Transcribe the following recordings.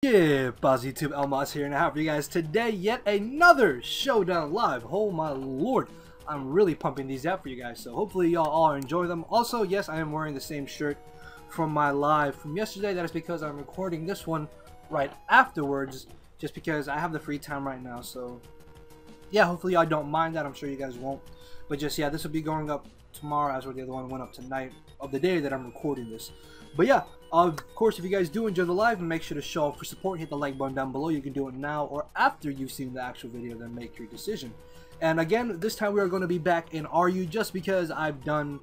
Yeah, Boz YouTube Elmas here, and I have for you guys today yet another Showdown Live. Oh my lord, I'm really pumping these out for you guys, so hopefully y'all all enjoy them. Also, yes, I am wearing the same shirt from my live from yesterday. That is because I'm recording this one right afterwards, just because I have the free time right now. So yeah, hopefully y'all don't mind that. I'm sure you guys won't, but just yeah, this will be going up tomorrow as well. The other one went up tonight of the day that I'm recording this. But yeah, of course, if you guys do enjoy the live, make sure to show up for support. Hit the like button down below. You can do it now or after you've seen the actual video, then make your decision. And again, this time we are going to be back in RU, just because I've done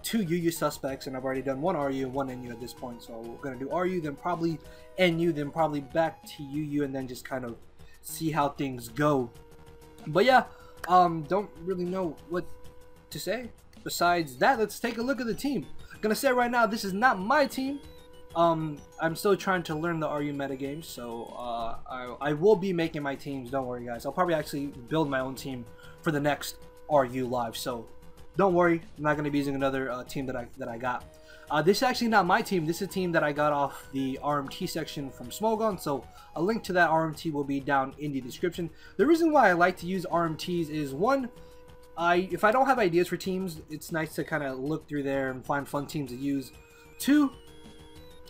2 UU suspects and I've already done 1 RU and 1 NU at this point. So we're going to do RU, then probably NU, then probably back to UU, and then just kind of see how things go. But yeah, don't really know what to say besides that. Let's take a look at the team. I'm gonna say right now, this is not my team. I'm still trying to learn the RU metagame, so I will be making my teams. Don't worry, guys. I'll probably actually build my own team for the next RU live, so don't worry. I'm not gonna be using another team that I got. This is actually not my team. This is a team that I got off the RMT section from Smogon, so a link to that RMT will be down in the description. The reason why I like to use RMTs is, one, if I don't have ideas for teams, it's nice to kind of look through there and find fun teams to use. 2,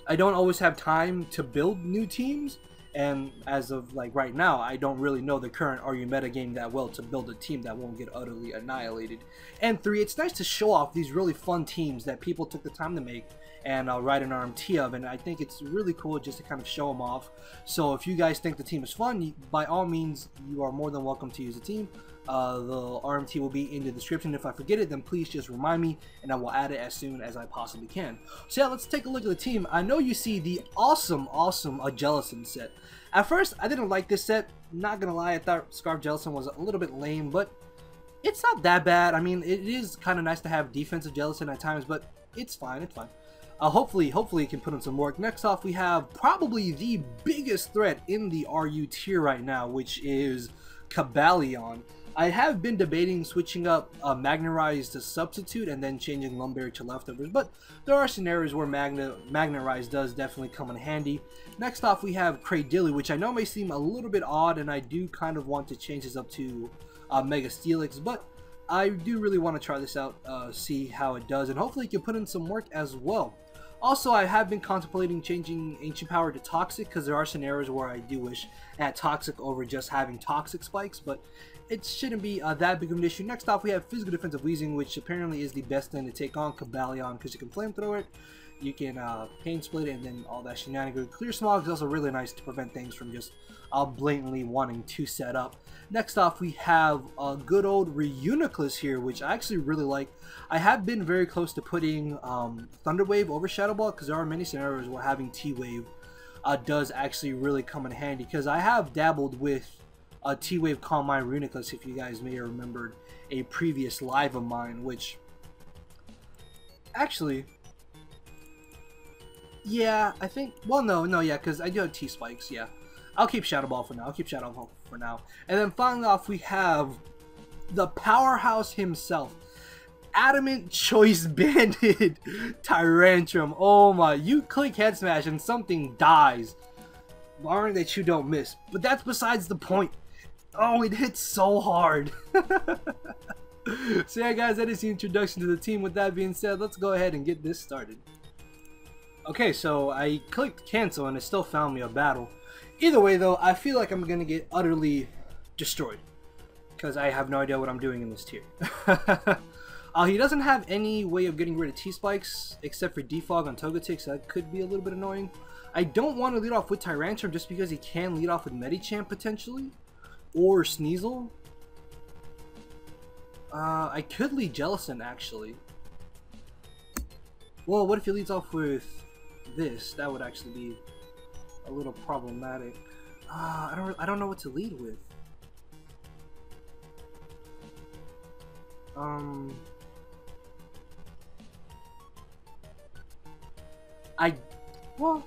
I don't always have time to build new teams, and as of like right now, I don't really know the current RU metagame that well to build a team that won't get utterly annihilated. And 3, it's nice to show off these really fun teams that people took the time to make and write an RMT of, and I think it's really cool just to kind of show them off. So if you guys think the team is fun, by all means, you are more than welcome to use the team. The RMT will be in the description. If I forget it, then please just remind me and I will add it as soon as I possibly can. So yeah, let's take a look at the team. I know you see the awesome Jellison set. At first, I didn't like this set. Not gonna lie, I thought Scarf Jellison was a little bit lame, but it's not that bad. I mean, it is kind of nice to have defensive Jellison at times, but it's fine, it's fine. Hopefully it can put in some work. Next off, we have probably the biggest threat in the RU tier right now, which is Cobalion. I have been debating switching up Magna-Rise to Substitute and then changing Lumberry to Leftovers, but there are scenarios where Magna-Rise does definitely come in handy. Next off, we have Cradilly, which I know may seem a little bit odd, and I do kind of want to change this up to Mega Steelix, but I do really want to try this out, see how it does, and hopefully it can put in some work as well. Also, I have been contemplating changing Ancient Power to Toxic, because there are scenarios where I do wish I had Toxic over just having Toxic spikes, but it shouldn't be that big of an issue. Next off, we have Physical Defensive Weezing, which apparently is the best thing to take on Cobalion, because you can Flamethrower it, you can Pain Split it, and then all that shenanigans. Clear Smog is also really nice to prevent things from just blatantly wanting to set up. Next off, we have good old Reuniclus here, which I actually really like. I have been very close to putting Thunder Wave over Shadow Ball, because there are many scenarios where having T-Wave does actually really come in handy, because I have dabbled with T-Wave Calm Mind Reuniclus, if you guys may have remembered a previous live of mine, which actually, yeah, I think, well, no, yeah, because I do have T-Spikes, yeah. I'll keep Shadow Ball for now. And then finally off, we have the powerhouse himself, Adamant Choice Banded Tyrantrum. Oh my, you click head smash and something dies, barring that you don't miss. But that's besides the point. Oh, it hits so hard. So yeah, guys, that is the introduction to the team. With that being said, let's go ahead and get this started. Okay, so I clicked cancel and it still found me a battle. Either way though, I feel like I'm gonna get utterly destroyed, because I have no idea what I'm doing in this tier. He doesn't have any way of getting rid of T-Spikes except for Defog on Togetic, so that could be a little bit annoying. I don't want to lead off with Tyrantrum just because he can lead off with Medicham potentially, or Sneasel. I could lead Jellison actually. Well, what if he leads off with this? That would actually be a little problematic. I don't know what to lead with. Well,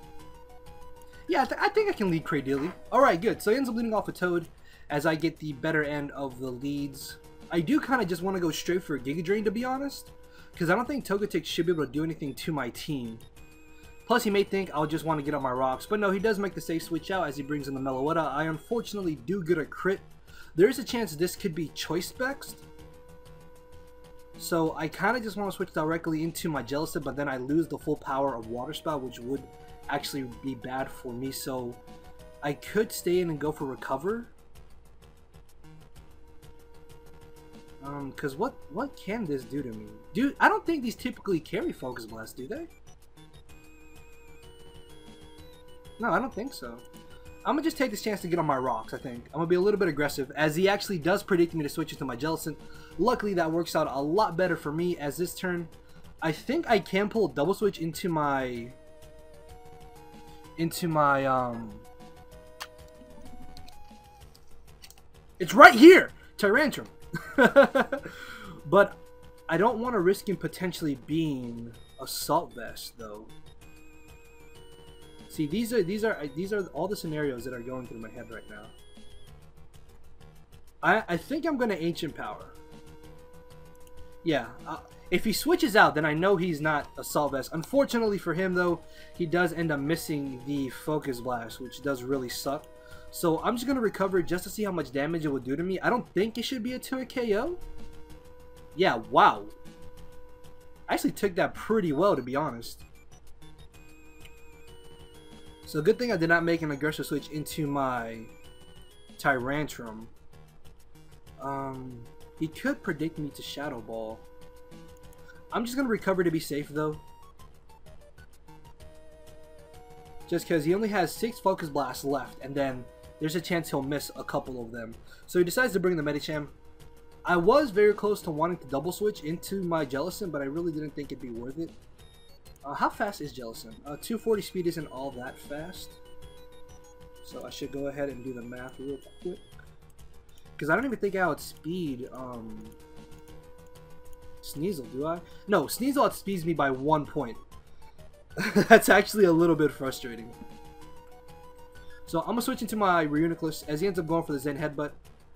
yeah, I think I can lead Cradilly. Alright, good. So he ends up leading off with Toad as I get the better end of the leads. I do kind of just want to go straight for a Giga Drain, to be honest, because I don't think Togetic should be able to do anything to my team. Plus, he may think I'll just want to get on my rocks. But no, he does make the safe switch out as he brings in the Meloetta. I unfortunately do get a crit. There is a chance this could be choice specs. So I kind of just want to switch directly into my Jellicent, but then I lose the full power of Water Spout, which would actually be bad for me. So I could stay in and go for Recover. Because what can this do to me? Dude, I don't think these typically carry Focus Blast, do they? No, I don't think so. I'm going to just take this chance to get on my rocks, I think. I'm going to be a little bit aggressive, as he actually does predict me to switch into my Jellicent. Luckily, that works out a lot better for me, as this turn, I think I can pull a double switch into my... It's right here! Tyrantrum. But I don't want to risk him potentially being Assault Vest, though. See, these are all the scenarios that are going through my head right now. I think I'm gonna Ancient Power. Yeah, if he switches out, then I know he's not Assault Vest. Unfortunately for him, though, he does end up missing the Focus Blast, which does really suck. So I'm just gonna recover just to see how much damage it will do to me. I don't think it should be a 2-hit KO. Yeah, wow. I actually took that pretty well, to be honest. So good thing I did not make an aggressive switch into my Tyrantrum. He could predict me to Shadow Ball. I'm just gonna recover to be safe, though. Just because he only has 6 Focus Blasts left, and then there's a chance he'll miss a couple of them. So he decides to bring the Medicham. I was very close to wanting to double switch into my Jellicent, but I really didn't think it'd be worth it. How fast is Jellicent? 240 speed isn't all that fast. So I should go ahead and do the math real quick. Because I don't even think I outspeed Sneasel, do I? No, Sneasel outspeeds me by 1 point. That's actually a little bit frustrating. So I'm going to switch into my Reuniclus as he ends up going for the Zen Headbutt.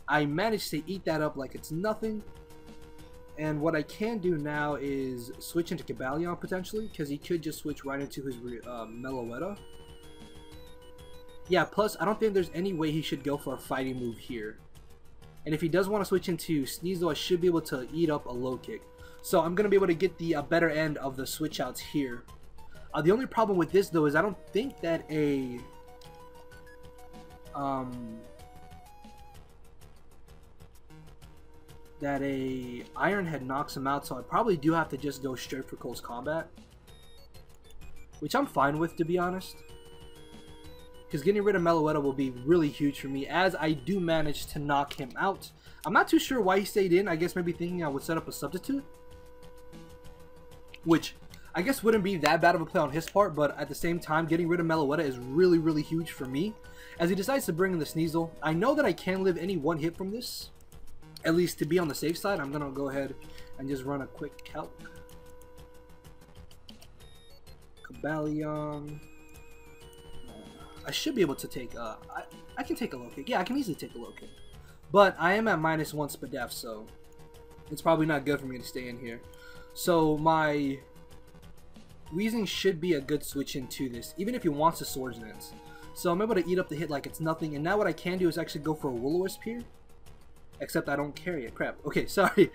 I managed to eat that up like it's nothing. And what I can do now is switch into Cobalion potentially, because he could just switch right into his Meloetta. Yeah, plus I don't think there's any way he should go for a fighting move here. And if he does want to switch into Sneasel, I should be able to eat up a low kick. So I'm going to be able to get the better end of the switch outs here. The only problem with this though is I don't think that a Iron Head knocks him out, so I probably do have to just go straight for close combat, which I'm fine with, to be honest, because getting rid of Meloetta will be really huge for me as I do manage to knock him out. I'm not too sure why he stayed in. I guess maybe thinking I would set up a substitute, which I guess wouldn't be that bad of a play on his part, but at the same time, getting rid of Meloetta is really, really huge for me as he decides to bring in the Sneasel. I know that I can live any one hit from this, at least to be on the safe side. I'm gonna go ahead and just run a quick calc. Cobalion. I should be able to take I can take a low kick. Yeah, I can easily take a low kick, but I am at -1 SPDF, so it's probably not good for me to stay in here. So my Weezing should be a good switch into this, even if he wants to Swords Dance. So I'm able to eat up the hit like it's nothing, and now what I can do is actually go for a Will-O-Wisp here. Except I don't carry it. Crap. Okay, sorry.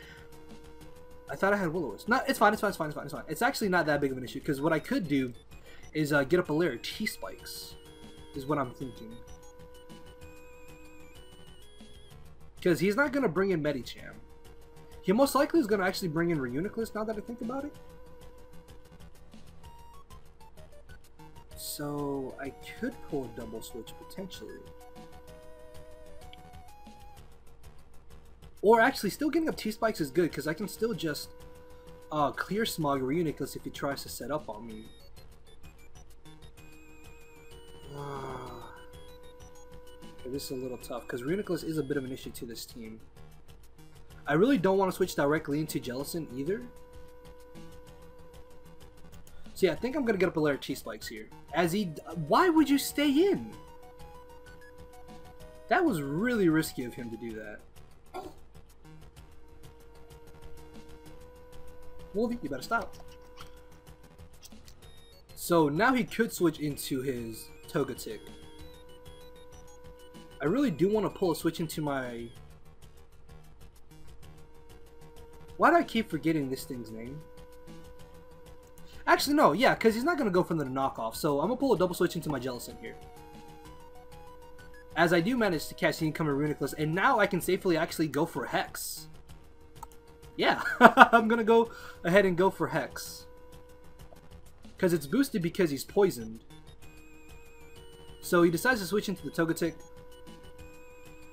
I thought I had Will-O-Wisp. No, it's fine, it's fine, it's fine, it's fine, it's fine. It's actually not that big of an issue, because what I could do is get up a layer of T-Spikes, is what I'm thinking. Because he's not going to bring in Medicham. He most likely is going to actually bring in Reuniclus, now that I think about it. So I could pull a double switch potentially. Or actually, still getting up T-Spikes is good, because I can still just clear Smog Reuniclus if he tries to set up on me. Okay, this is a little tough, because Reuniclus is a bit of an issue to this team. I really don't want to switch directly into Jellicent either. So yeah, I think I'm going to get up a layer of T-Spikes here. As he... Why would you stay in? That was really risky of him to do that. Wolvie, you better stop. So now he could switch into his Togetic. I really do want to pull a switch into my... Why do I keep forgetting this thing's name? Actually, no, yeah, because he's not going to go for the knockoff. So I'm going to pull a double switch into my Jellicent here. As I do manage to catch the incoming Reuniclus, and now I can safely actually go for Hex. Yeah, I'm going to go ahead and go for Hex. Because it's boosted because he's poisoned. So he decides to switch into the Togetic,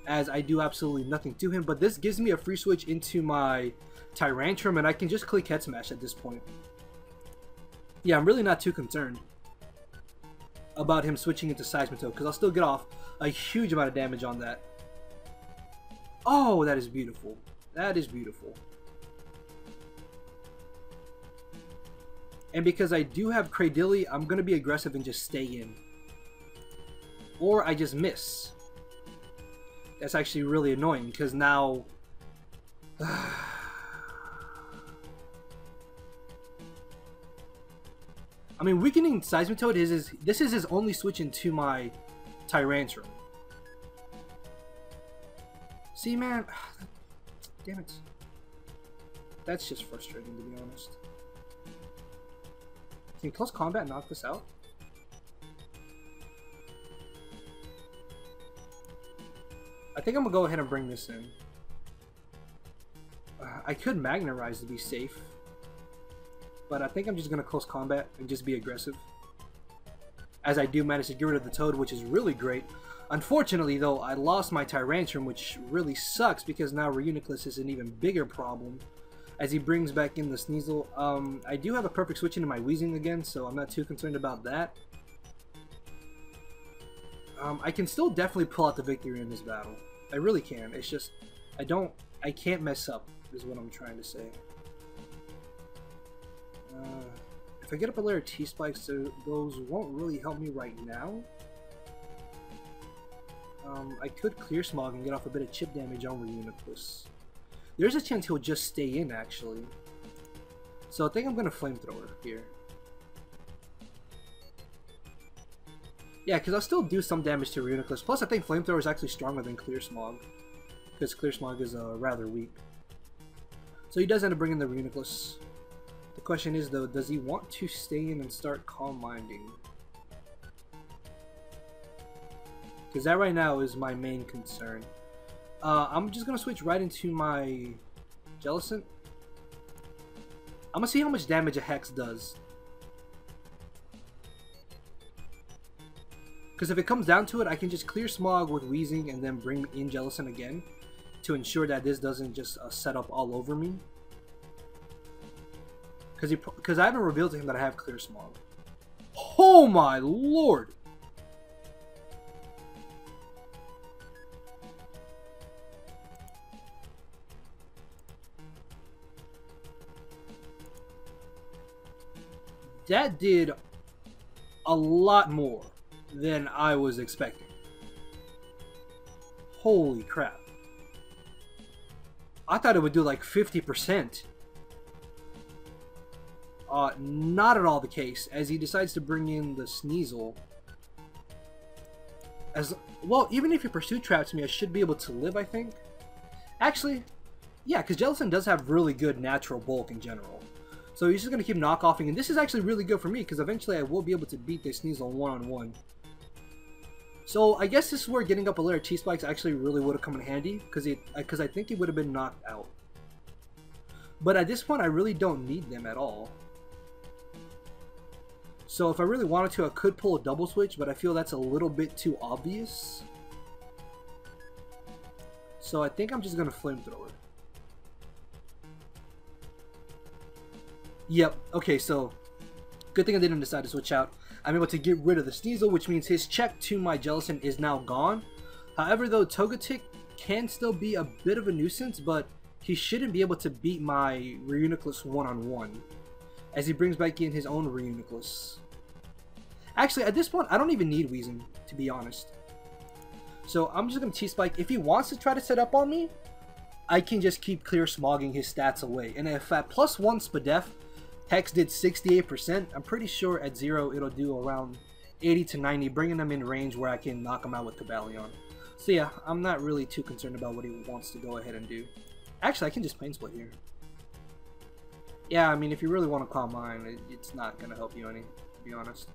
as I do absolutely nothing to him. But this gives me a free switch into my Tyrantrum, and I can just click Head Smash at this point. Yeah, I'm really not too concerned about him switching into Seismitoad, because I'll still get off a huge amount of damage on that. Oh, that is beautiful. That is beautiful. And because I do have Cradily, I'm going to be aggressive and just stay in. Or I just miss. That's actually really annoying, because now... I mean, weakening Seismitoad this is his only switch into my Tyrantrum. See, man, damn it. That's just frustrating, to be honest. Can close combat knock this out? I think I'm gonna go ahead and bring this in. I could Magnarize to be safe. But I think I'm just going to close combat and just be aggressive. As I do manage to get rid of the Toad, which is really great. Unfortunately, though, I lost my Tyrantrum, which really sucks because now Reuniclus is an even bigger problem. As he brings back in the Sneasel. I do have a perfect switch into my Weezing again, so I'm not too concerned about that. I can still definitely pull out the victory in this battle. I really can. It's just, I can't mess up, is what I'm trying to say. If I get up a layer of T-Spikes, those won't really help me right now. I could Clear Smog and get off a bit of chip damage on Reuniclus. There's a chance he'll just stay in, actually. So I think I'm going to Flamethrower here. Yeah, because I'll still do some damage to Reuniclus. Plus, I think Flamethrower is actually stronger than Clear Smog. Because Clear Smog is rather weak. So he does end up bringing the Reuniclus. The question is, though, does he want to stay in and start Calm Minding? Because that right now is my main concern. I'm just going to switch right into my Jellicent. I'm going to see how much damage a Hex does. Because if it comes down to it, I can just Clear Smog with Weezing and then bring in Jellicent again to ensure that this doesn't just set up all over me. Because I haven't revealed to him that I have Clear Smog. Oh my lord! That did a lot more than I was expecting. Holy crap. I thought it would do like 50%. Not at all the case, as he decides to bring in the Sneasel. As well, even if he Pursuit Traps me, I should be able to live, I think. Actually, yeah, because Jellicent does have really good natural bulk in general. So he's just going to keep knockoffing, and this is actually really good for me, because eventually I will be able to beat this Sneasel one-on-one. So I guess this is where getting up a layer of T-Spikes actually really would have come in handy, because I think he would have been knocked out. But at this point, I really don't need them at all. So if I really wanted to, I could pull a double switch, but I feel that's a little bit too obvious. So I think I'm just going to Flamethrower. Yep, okay, so good thing I didn't decide to switch out. I'm able to get rid of the Sneasel, which means his check to my Jellicent is now gone. However, though, Togetic can still be a bit of a nuisance, but he shouldn't be able to beat my Reuniclus one-on-one, as he brings back in his own Reuniclus. Actually, at this point, I don't even need Weezing, to be honest. So I'm just going to T-Spike. If he wants to try to set up on me, I can just keep Clear Smogging his stats away. And if at +1 Spadef, Hex did 68%. I'm pretty sure at 0 it'll do around 80 to 90, bringing them in range where I can knock them out with Cobalion. So yeah, I'm not really too concerned about what he wants to go ahead and do. Actually, I can just Plane Split here. Yeah, I mean, if you really want to Calm Mind, it's not going to help you any, to be honest.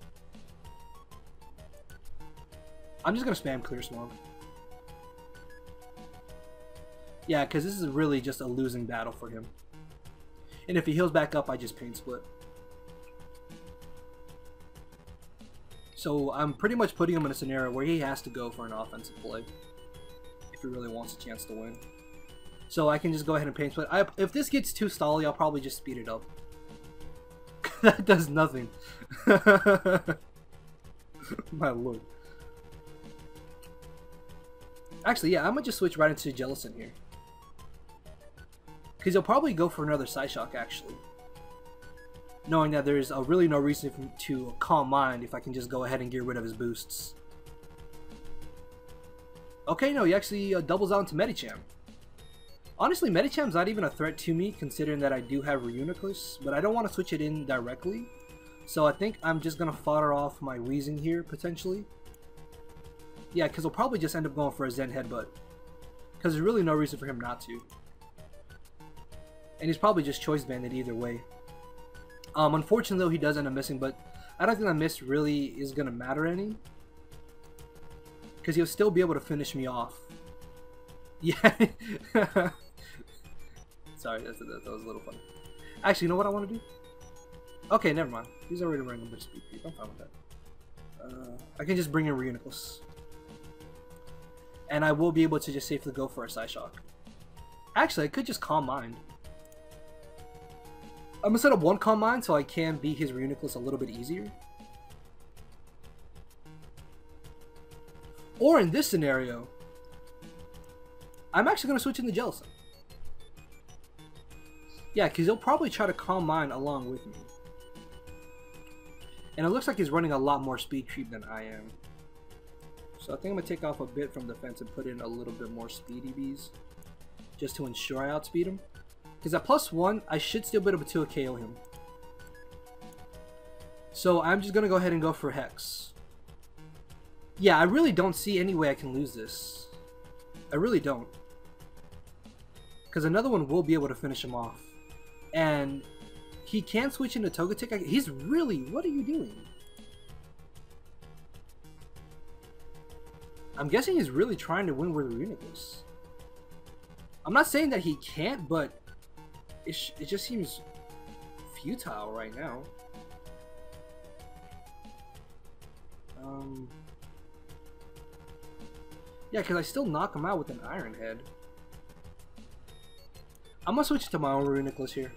I'm just going to spam Clear Smog. Yeah, because this is really just a losing battle for him. And if he heals back up, I just Pain Split. So I'm pretty much putting him in a scenario where he has to go for an offensive play if he really wants a chance to win. So I can just go ahead and Pain Split. If this gets too stally, I'll probably just speed it up. That does nothing. My lord. Actually, yeah, I'm going to just switch right into Jellicent here. Because he'll probably go for another Psyshock, actually. Knowing that there's really no reason to Calm Mind if I can just go ahead and get rid of his boosts. Okay, no, he actually doubles out into Medicham. Honestly, Medicham's not even a threat to me, considering that I do have Reuniclus, but I don't want to switch it in directly. So I think I'm just going to fodder off my Weezing here, potentially. Yeah, because he'll probably just end up going for a Zen Headbutt. Because there's really no reason for him not to. And he's probably just Choice Banded either way. Unfortunately, though, he does end up missing, but I don't think that miss really is going to matter any. Because he'll still be able to finish me off. Yeah. Sorry, that was a little funny. Actually, you know what I want to do? Okay, never mind. He's already running a bit of speed creep. I'm fine with that. I can just bring in Reuniclus. And I will be able to just safely go for a Psyshock. Actually, I could just Calm Mind. I'm going to set up one Calm Mind so I can beat his Reuniclus a little bit easier. Or in this scenario, I'm actually going to switch into Jellicent. Yeah, because he'll probably try to Calm Mind along with me. And it looks like he's running a lot more speed creep than I am. So I think I'm going to take off a bit from defense and put in a little bit more speedy bees. Just to ensure I outspeed him. Because at +1, I should still be able to KO him. So I'm just going to go ahead and go for Hex. Yeah, I really don't see any way I can lose this. I really don't. Because another one will be able to finish him off. And he can switch into Togetic. He's really... What are you doing? I'm guessing he's really trying to win with Reuniclus. I'm not saying that he can't, but it just seems futile right now. Yeah, because I still knock him out with an Iron Head. I'm going to switch to my own Reuniclus here.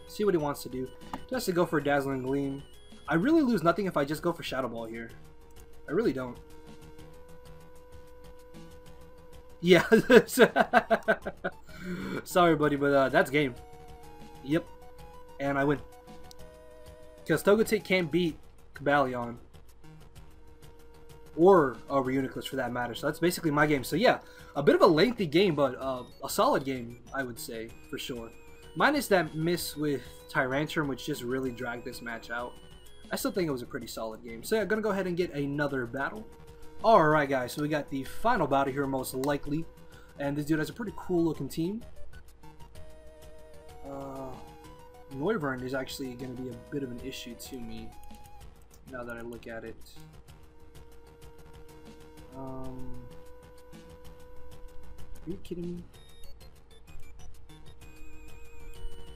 See what he wants to do. He has to go for a Dazzling Gleam. I really lose nothing if I just go for Shadow Ball here. I really don't. Yeah. Sorry, buddy, but that's game. Yep. And I win. Because Togetic can't beat Cobalion. Or Reuniclus for that matter. So that's basically my game. So yeah, a bit of a lengthy game, but a solid game, I would say, for sure. Minus that miss with Tyrantrum, which just really dragged this match out. I still think it was a pretty solid game. So yeah, gonna go ahead and get another battle. Alright guys, so we got the final battle here most likely. And this dude has a pretty cool looking team. Noivern is actually going to be a bit of an issue to me, now that I look at it. Are you kidding me?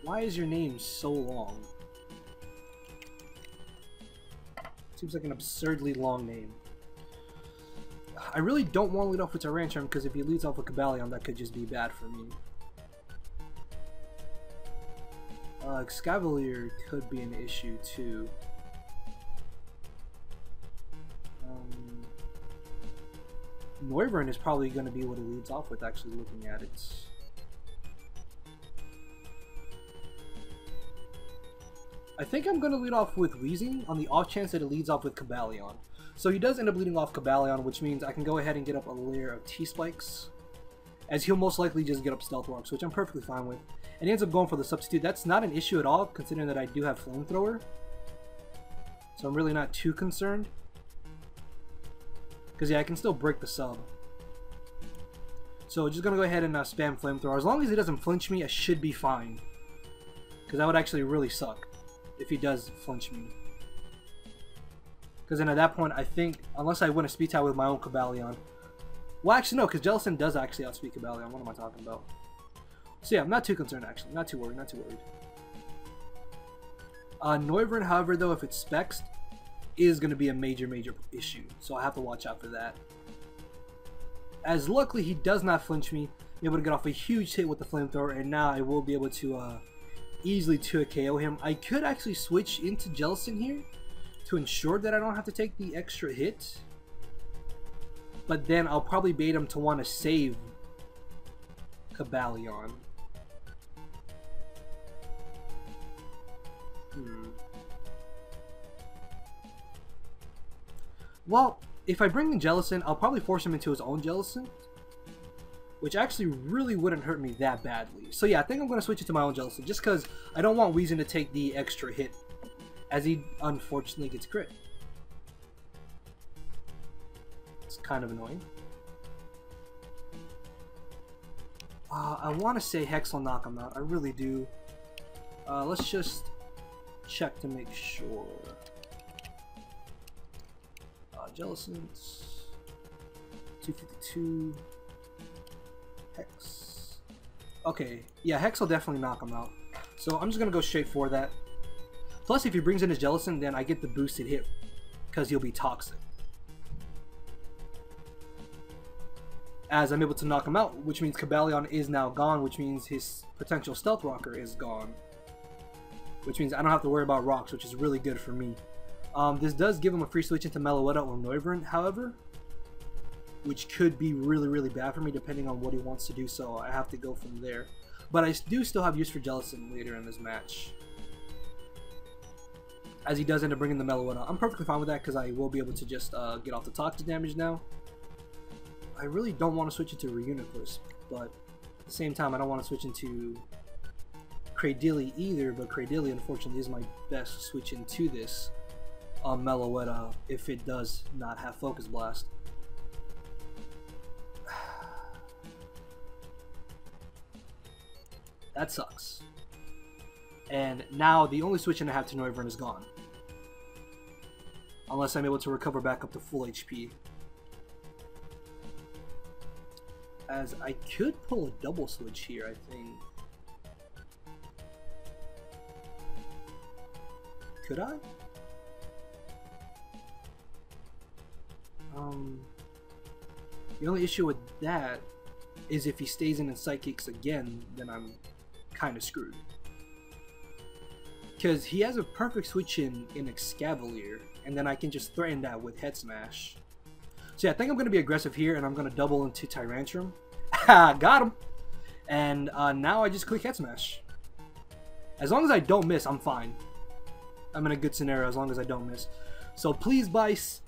Why is your name so long? Seems like an absurdly long name. I really don't want to lead off with Tyrantrum, because if he leads off with Cobalion, that could just be bad for me. Excavalier could be an issue too. Noivern is probably going to be what he leads off with, actually looking at it. I think I'm going to lead off with Weezing on the off chance that it leads off with Cobalion. So he does end up leading off Cobalion, which means I can go ahead and get up a layer of T-Spikes. as he'll most likely just get up Stealth Rocks, which I'm perfectly fine with. And he ends up going for the substitute. That's not an issue at all, considering that I do have Flamethrower. So I'm really not too concerned. Because yeah, I can still break the sub. So just gonna go ahead and spam Flamethrower. As long as he doesn't flinch me, I should be fine. Because that would actually really suck if he does flinch me. Because then at that point, I think, unless I win a speed tie with my own Cobalion. Well, actually no, because Jellicent does actually outspeed Cobalion. What am I talking about? So yeah, I'm not too concerned actually. Not too worried, not too worried. Noivern, however, though, if it's Spexed, is going to be a major issue. So I have to watch out for that. As luckily he does not flinch me, I'm able to get off a huge hit with the Flamethrower, and now I will be able to easily 2-KO him. I could actually switch into Jellicent here to ensure that I don't have to take the extra hit. But then I'll probably bait him to want to save Cobalion. Well, if I bring in Jellicent, I'll probably force him into his own Jellicent, which actually really wouldn't hurt me that badly. So yeah, I think I'm going to switch it to my own Jellicent, just because I don't want Weezing to take the extra hit, as he unfortunately gets crit. It's kind of annoying. I want to say Hex will knock him out. I really do. Let's just check to make sure. Jellicent, 252, Hex. Okay, yeah, Hex will definitely knock him out. So I'm just going to go straight for that. Plus, if he brings in his Jellicent, then I get the boosted hit, because he'll be toxic. As I'm able to knock him out, which means Cobalion is now gone, which means his potential Stealth Rocker is gone. Which means I don't have to worry about rocks, which is really good for me. This does give him a free switch into Meloetta or Noivern, however, which could be really bad for me depending on what he wants to do, so I have to go from there. But I do still have use for Jellicent later in this match, as he does end up bringing the Meloetta. I'm perfectly fine with that because I will be able to just get off the toxic damage now. I really don't want to switch into Reuniclus, but at the same time I don't want to switch into Cradily either, but Cradily unfortunately is my best switch into this Meloetta if it does not have Focus Blast. That sucks. And now the only switch I have to Noivern is gone. Unless I'm able to recover back up to full HP. As I could pull a double switch here, I think. Could I? The only issue with that is if he stays in and Psychics again, then I'm kind of screwed. Because he has a perfect switch in Excavalier, and then I can just threaten that with Head Smash. So yeah, I think I'm going to be aggressive here, and I'm going to double into Tyrantrum. Got him! And now I just click Head Smash. As long as I don't miss, I'm fine. I'm in a good scenario as long as I don't miss. So please, Bice,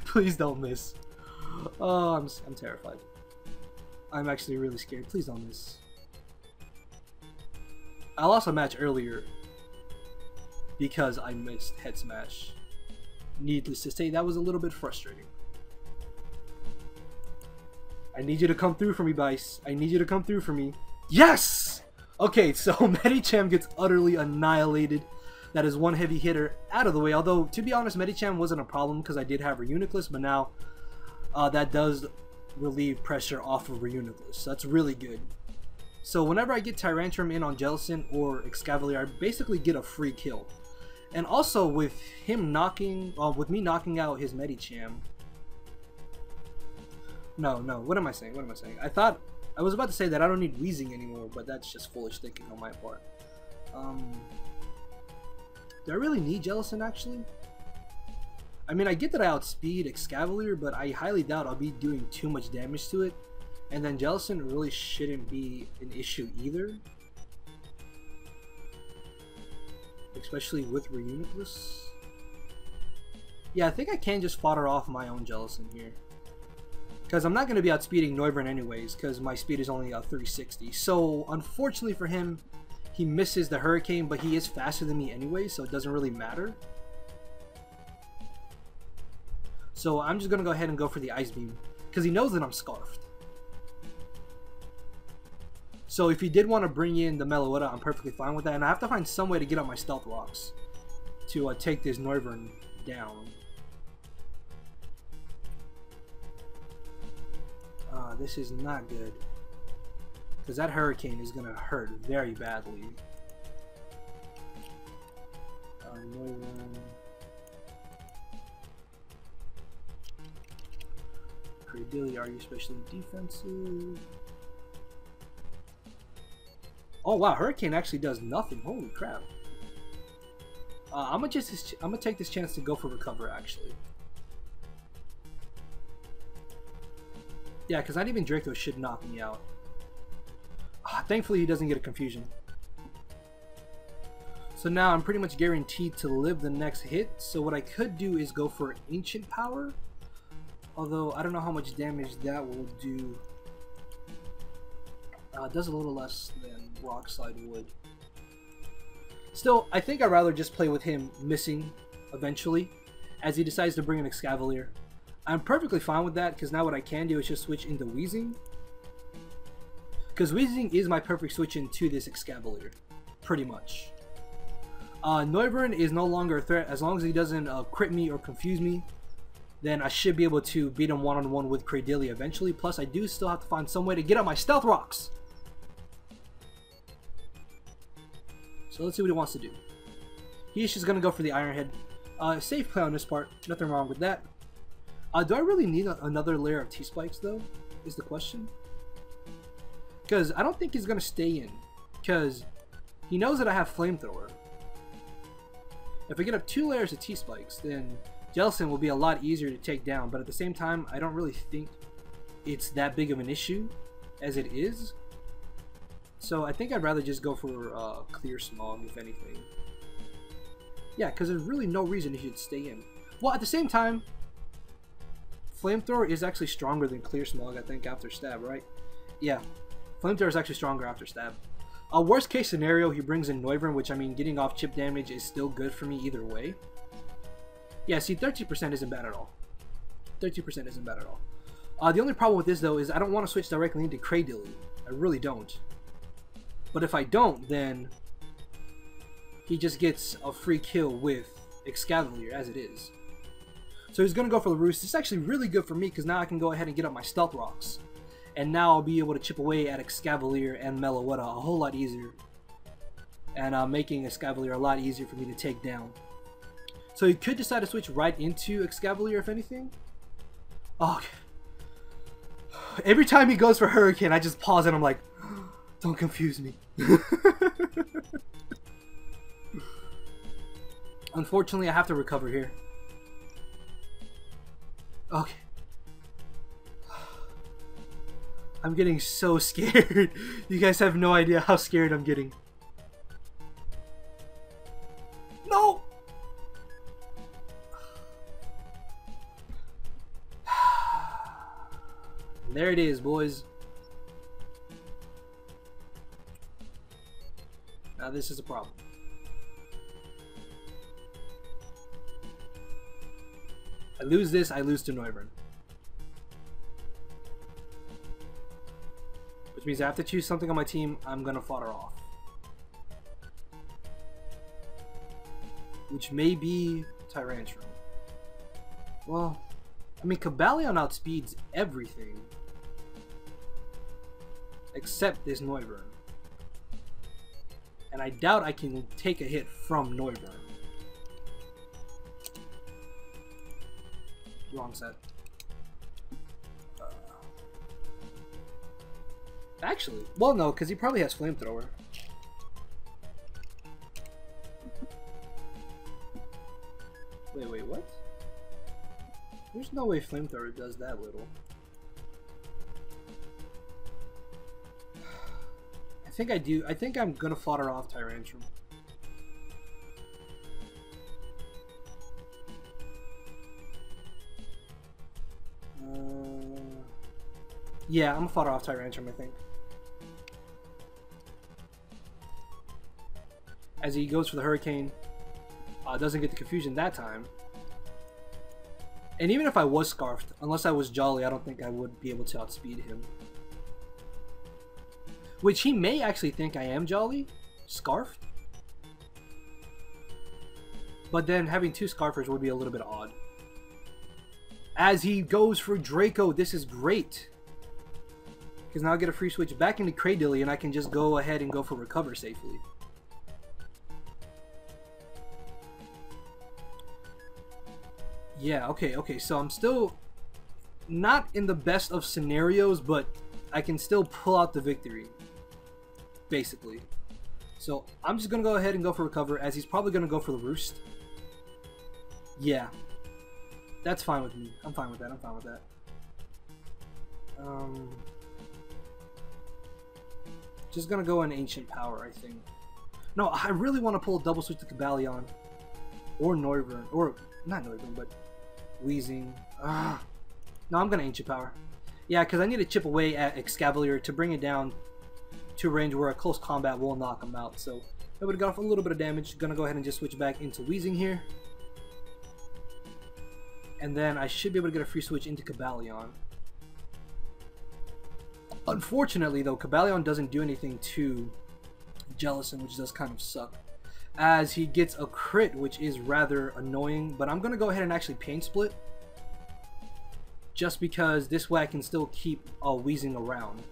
please don't miss. Oh, I'm terrified. I'm actually really scared. Please don't miss. I lost a match earlier because I missed Head Smash. Needless to say, that was a little bit frustrating. I need you to come through for me, Bice. I need you to come through for me. Yes! Okay, so Medicham gets utterly annihilated. That is one heavy hitter out of the way. Although, to be honest, Medicham wasn't a problem because I did have Reuniclus, but now that does relieve pressure off of Reuniclus. So that's really good. So whenever I get Tyrantrum in on Jellicent or Excavalier, I basically get a free kill. And also with him knocking, with me knocking out his Medicham. No, what am I saying? What am I saying? I was about to say that I don't need Weezing anymore, but that's just foolish thinking on my part. Do I really need Jellicent actually? I mean, I get that I outspeed Excavalier, but I highly doubt I'll be doing too much damage to it. And then Jellicent really shouldn't be an issue either. Especially with Reuniclus. Yeah, I think I can just fodder off my own Jellicent here. Because I'm not going to be outspeeding Noivern anyways, because my speed is only 360. So, unfortunately for him, he misses the Hurricane, but he is faster than me anyway, so it doesn't really matter. So, I'm just going to go ahead and go for the Ice Beam, because he knows that I'm Scarfed. So, if he did want to bring in the Meloetta, I'm perfectly fine with that, and I have to find some way to get up my Stealth Rocks to take this Noivern down. This is not good, because that Hurricane is going to hurt very badly. Cradilly, are you especially defensive? Oh wow, Hurricane actually does nothing. Holy crap! I'm gonna take this chance to go for Recover actually. Yeah, because not even Draco should knock me out. Thankfully, he doesn't get a Confusion. So now I'm pretty much guaranteed to live the next hit. So what I could do is go for Ancient Power. Although, I don't know how much damage that will do. It does a little less than Rock Slide would. Still, I think I'd rather just play with him missing eventually, as he decides to bring an Excavalier. I'm perfectly fine with that, because now what I can do is just switch into Weezing. Because Weezing is my perfect switch into this Excavalier, pretty much. Noivern is no longer a threat. As long as he doesn't crit me or confuse me, then I should be able to beat him one-on-one with Cradilly eventually. Plus, I do still have to find some way to get up my Stealth Rocks. So let's see what he wants to do. He's just going to go for the Iron Head. Safe play on this part. Nothing wrong with that. Do I really need another layer of T-Spikes though? Is the question. Because I don't think he's going to stay in. Because he knows that I have Flamethrower. If I get up 2 layers of T-Spikes, then Jellicent will be a lot easier to take down. But at the same time, I don't really think it's that big of an issue as it is. So I think I'd rather just go for Clear Smog, if anything. Yeah, because there's really no reason he should stay in. Well, at the same time, Flamethrower is actually stronger than Clear Smog, I think, after Stab, right? Yeah, Flamethrower is actually stronger after Stab. Worst case scenario, he brings in Noivern, which, I mean, getting off chip damage is still good for me either way. Yeah, see, 13% isn't bad at all. 13% isn't bad at all. The only problem with this, though, is I don't want to switch directly into Cradilly. I really don't. But if I don't, then he just gets a free kill with Excavalier, as it is. So he's going to go for the Roost. It's actually really good for me, because now I can go ahead and get up my Stealth Rocks. And now I'll be able to chip away at Excavalier and Meloetta a whole lot easier. And making Excavalier a lot easier for me to take down. So he could decide to switch right into Excavalier, if anything. Oh, okay. Every time he goes for Hurricane, I just pause and I'm like, don't confuse me. Unfortunately, I have to recover here. Okay. I'm getting so scared. You guys have no idea how scared I'm getting. No! There it is, boys. Now this is a problem. I lose this, I lose to Noivern. Which means I have to choose something on my team I'm gonna fodder off. Which may be Tyrantrum. Well, I mean, Cobalion outspeeds everything. Except this Noivern. And I doubt I can take a hit from Noivern. Wrong set. Actually, well, no, because he probably has Flamethrower. Wait, what? There's no way Flamethrower does that little. I think I do. I think I'm gonna fodder off Tyrantrum. Yeah, I'm gonna fodder off Tyrantrum, I think. As he goes for the Hurricane. Doesn't get the confusion that time. And even if I was Scarfed, unless I was Jolly, I don't think I would be able to outspeed him. Which he may actually think I am Jolly, Scarfed. But then having two Scarfers would be a little bit odd. As he goes for Draco, this is great. Because now I get a free switch back into Cradilly and I can just go ahead and go for Recover safely. Yeah, okay, so I'm still not in the best of scenarios, but I can still pull out the victory, basically. So I'm just going to go ahead and go for Recover, as he's probably going to go for the Roost. Yeah, that's fine with me. I'm fine with that, just going to go in Ancient Power, I think. No, I really want to pull a double switch to Cobalion, or Noivern, or not Noivern, but Weezing. No, I'm gonna Ancient Power. Yeah, because I need to chip away at Excavalier to bring it down to a range where a close combat will knock him out. So I would have got off a little bit of damage. Gonna go ahead and just switch back into Weezing here. And then I should be able to get a free switch into Cobalion. Unfortunately though, Cobalion doesn't do anything to Jellicent, which does kind of suck. As he gets a crit, which is rather annoying, but I'm going to go ahead and actually Pain Split. Just because this way I can still keep Weezing around.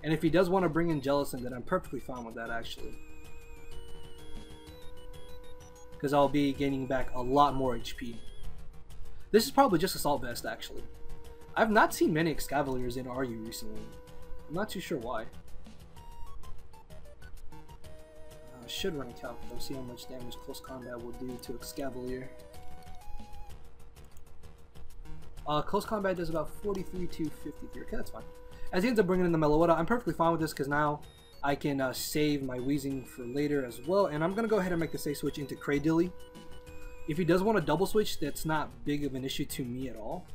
And if he does want to bring in Jellicent, then I'm perfectly fine with that actually. Because I'll be gaining back a lot more HP. This is probably just Assault Vest actually. I've not seen many Excavaliers in RU recently. I'm not too sure why. Should run a calc though, see how much damage close combat will do to Excavalier. Close combat does about 43 to 53. Okay, that's fine. As he ends up bringing in the Meloetta, I'm perfectly fine with this because now I can save my Weezing for later as well. And I'm going to go ahead and make the safe switch into Cradilly. If he does want a double switch, that's not big of an issue to me at all.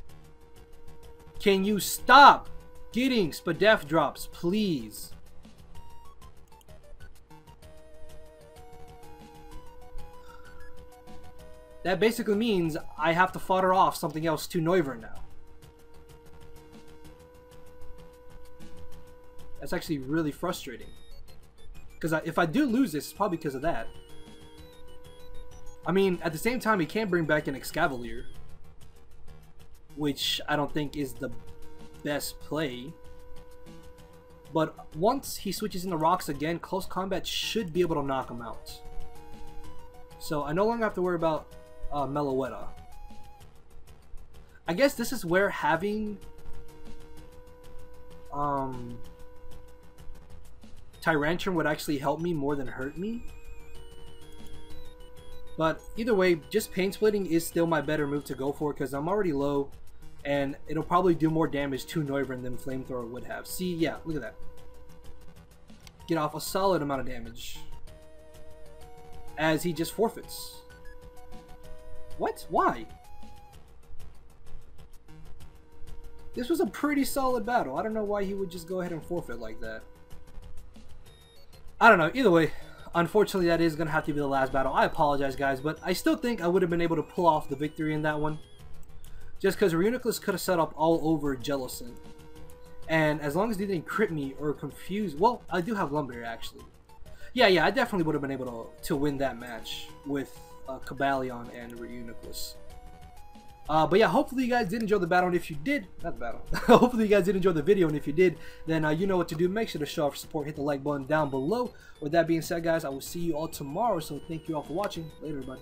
Can you stop getting Spadef drops, please? That basically means I have to fodder off something else to Noivern now. That's actually really frustrating. Because if I do lose this, it's probably because of that. I mean, at the same time, he can't bring back an Excavalier. Which I don't think is the best play. But once he switches into Rocks again, close combat should be able to knock him out. So I no longer have to worry about Meloetta. I guess this is where having Tyrantrum would actually help me more than hurt me. But either way, just Pain Splitting is still my better move to go for because I'm already low and it'll probably do more damage to Noivern than Flamethrower would have. See, yeah, look at that. Get off a solid amount of damage as he just forfeits. What? Why? This was a pretty solid battle. I don't know why he would just go ahead and forfeit like that. I don't know. Either way, unfortunately, that is going to have to be the last battle. I apologize, guys, but I still think I would have been able to pull off the victory in that one. Just because Reuniclus could have set up all over Jellicent. And as long as they didn't crit me or confuse... Well, I do have Lumberry, actually. Yeah, I definitely would have been able to win that match with Cobalion and Reuniclus. But yeah, hopefully you guys did enjoy the battle, and if you did, not the battle, hopefully you guys did enjoy the video, and if you did, then you know what to do. Make sure to show off support, hit the like button down below. With that being said, guys, I will see you all tomorrow, so thank you all for watching. Later, everybody.